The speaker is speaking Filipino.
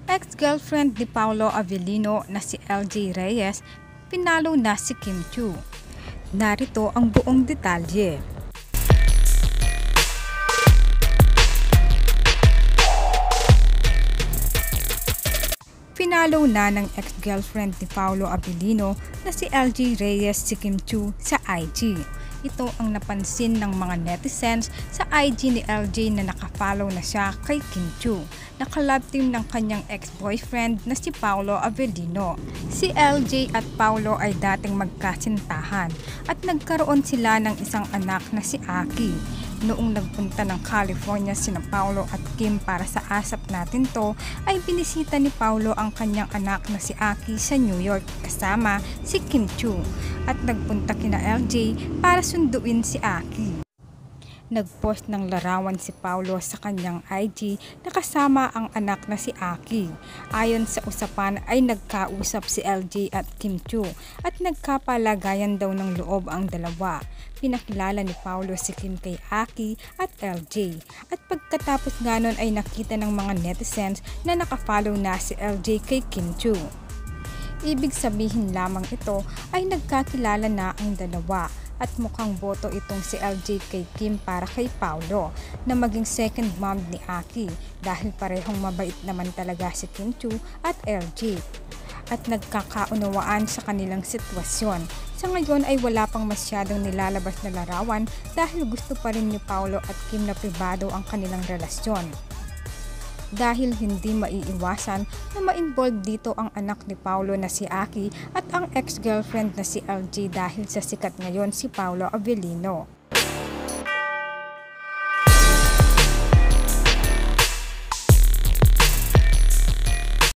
Ex-girlfriend ni Paolo Avellino na si LJ Reyes, pinalo na si Kim Chiu. Narito ang buong detalye. Pinalo na ng ex-girlfriend ni Paolo Avellino na si LJ Reyes si Kim Chiu sa IG. Ito ang napansin ng mga netizens sa IG ni LJ na nakafollow na siya kay Kim Chiu. Nakalove team ng kanyang ex-boyfriend na si Paolo Avellino. Si LJ at Paolo ay dating magkasintahan at nagkaroon sila ng isang anak na si Aki. Noong nagpunta ng California sina Paolo at Kim para sa Asap Natin To, ay binisita ni Paolo ang kanyang anak na si Aki sa New York kasama si Kim Chiu at nagpunta kina LJ para sunduin si Aki. Nagpost ng larawan si Paolo sa kanyang IG na kasama ang anak na si Aki. Ayon sa usapan ay nagkausap si LJ at Kim Chiu at nagkapalagayan daw ng loob ang dalawa. Pinakilala ni Paolo si Kim kay Aki at LJ. At pagkatapos nga nun ay nakita ng mga netizens na nakafollow na si LJ kay Kim Chiu. Ibig sabihin lamang ito ay nagkakilala na ang dalawa. At mukhang boto itong si LJ kay Kim para kay Paolo na maging second mom ni Aki dahil parehong mabait naman talaga si Kim Chiu at LJ at nagkakaunawaan sa kanilang sitwasyon. Sa ngayon ay wala pang masyadong nilalabas na larawan dahil gusto pa rin ni Paolo at Kim na pribado ang kanilang relasyon. Dahil hindi maiiwasan na ma-involve dito ang anak ni Paolo na si Aki at ang ex-girlfriend na si LJ dahil sa sikat ngayon si Paolo Avellino.